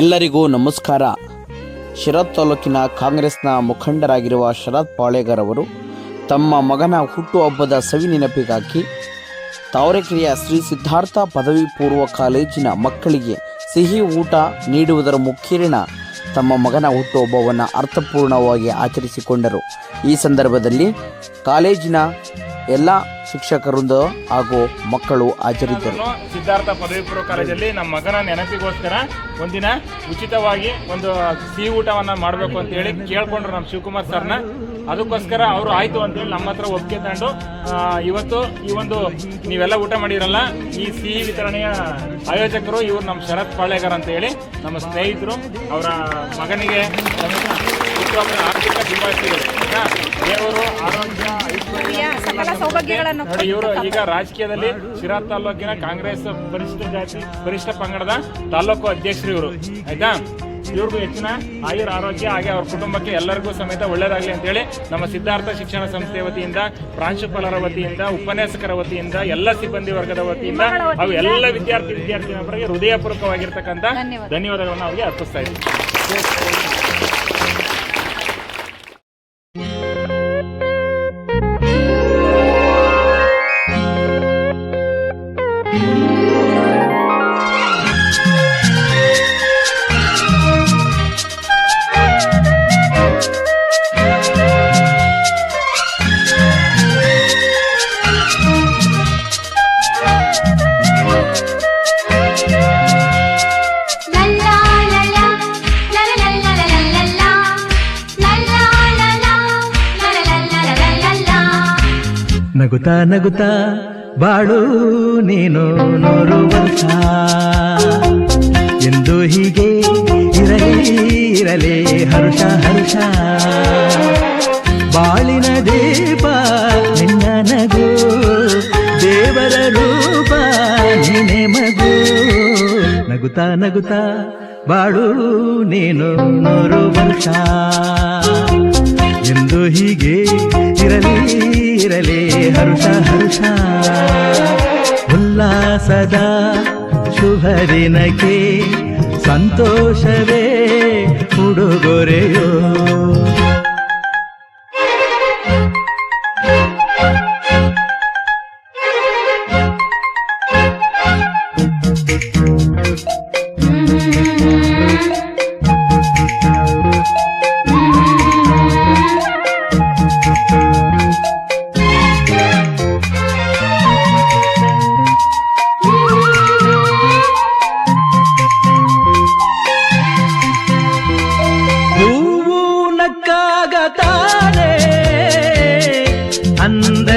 ಎಲ್ಲರಿಗೂ ನಮಸ್ಕಾರ. ಶಿರಾ ತಾಲೂಕಿನ ಕಾಂಗ್ರೆಸ್ನ ಮುಖಂಡರಾಗಿರುವ ಶರತ್ ಪಾಳೇಗಾರ್ ಅವರು ತಮ್ಮ ಮಗನ ಹುಟ್ಟುಹಬ್ಬದ ಸವಿ ನೆನಪಿಗಾಗಿ ತಾವರೆಕೆರೆಯ ಶ್ರೀ ಸಿದ್ಧಾರ್ಥ ಪದವಿ ಪೂರ್ವ ಕಾಲೇಜಿನ ಮಕ್ಕಳಿಗೆ ಸಿಹಿ ಊಟ ನೀಡುವುದರ ಮುಖೇನ ತಮ್ಮ ಮಗನ ಹುಟ್ಟುಹಬ್ಬವನ್ನು ಅರ್ಥಪೂರ್ಣವಾಗಿ ಆಚರಿಸಿಕೊಂಡರು. ಈ ಸಂದರ್ಭದಲ್ಲಿ ಕಾಲೇಜಿನ ಎಲ್ಲ ಶಿಕ್ಷಕರಿಂದ ಹಾಗೂ ಮಕ್ಕಳು ಹಾಜರಿದ್ದರು. ಸಿದ್ಧಾರ್ಥ ಪದವಿ ಪೂರ್ವ ಕಾಲೇಜಲ್ಲಿ ನಮ್ಮ ಮಗನ ನೆನಪಿಗೋಸ್ಕರ ಒಂದಿನ ಉಚಿತವಾಗಿ ಒಂದು ಸಿಹಿ ಊಟವನ್ನು ಮಾಡಬೇಕು ಅಂತ ಹೇಳಿ ಕೇಳ್ಕೊಂಡ್ರು ನಮ್ಮ ಶಿವಕುಮಾರ್ ಸರ್ನ. ಅದಕ್ಕೋಸ್ಕರ ಅವರು ಆಯ್ತು ಅಂತೇಳಿ ನಮ್ಮ ಹತ್ರ ಒಪ್ಪಿಗೆ ತಗೊಂಡು ಇವತ್ತು ಈ ಒಂದು ನೀವೆಲ್ಲ ಊಟ ಮಾಡಿರಲ್ಲ, ಈ ಸಿಹಿ ವಿತರಣೆಯ ಆಯೋಜಕರು ಇವರು ನಮ್ಮ ಶರತ್ ಪಾಳೇಗಾರ್ ಅಂತ ಹೇಳಿ ನಮ್ಮ ಸ್ನೇಹಿತರು. ಅವರ ಮಗನಿಗೆ ಆರ್ಥಿಕ ಡಿಪಾಸಿಟ್ ದೇವರು ಆರೋಗ್ಯ ನೋಡಿ. ಇವರು ಈಗ ರಾಜಕೀಯದಲ್ಲಿ ಶಿರಾ ತಾಲೂಕಿನ ಕಾಂಗ್ರೆಸ್ ಪರಿಶಿಷ್ಟ ಪಂಗಡದ ತಾಲೂಕು ಅಧ್ಯಕ್ಷರು ಇವರು. ಆಯ್ತಾ, ಇವ್ರಿಗೂ ಹೆಚ್ಚಿನ ಆರೋಗ್ಯ ಹಾಗೆ ಅವ್ರ ಕುಟುಂಬಕ್ಕೆ ಎಲ್ಲರಿಗೂ ಸಮೇತ ಒಳ್ಳೇದಾಗಲಿ ಅಂತೇಳಿ ನಮ್ಮ ಸಿದ್ಧಾರ್ಥ ಶಿಕ್ಷಣ ಸಂಸ್ಥೆ ವತಿಯಿಂದ, ಪ್ರಾಂಶುಪಾಲರ ವತಿಯಿಂದ, ಉಪನ್ಯಾಸಕರ ವತಿಯಿಂದ, ಎಲ್ಲ ಸಿಬ್ಬಂದಿ ವರ್ಗದ ವತಿಯಿಂದ ಹಾಗೂ ಎಲ್ಲ ವಿದ್ಯಾರ್ಥಿನಿಯರಿಗೆ ಹೃದಯಪೂರ್ವಕವಾಗಿರ್ತಕ್ಕಂಥ ಧನ್ಯವಾದಗಳನ್ನು ಅವರಿಗೆ ಅರ್ಪಿಸ್ತಾ ಇದ್ದೀವಿ. ನಗುತ್ತಾ ನಗುತ್ತಾ ಬಾಳು ನೀನು 100 ವರ್ಷ ಎಂದು ಹೀಗೆ ಇರಲಿ ಹರುಷ ಹರುಷ. ಬಾಳಿನ ದೀಪ ನಿನ್ನ ನಗು, ದೇವರ ರೂಪ ನೀನೆ ಮಗು. ನಗುತ್ತಾ ನಗುತ್ತಾ ಬಾಳು ನೀನು 100 ವರ್ಷ ಎಂದು ಹೀಗೆ ಇರಲಿ ಹರುಷ ಹರುಷ. ಉಲ್ಲಾಸದ ಶುಭ ದಿನಕ್ಕೆ ಸಂತೋಷವೇ ಉಡುಗೊರೆಯೋ. அந்த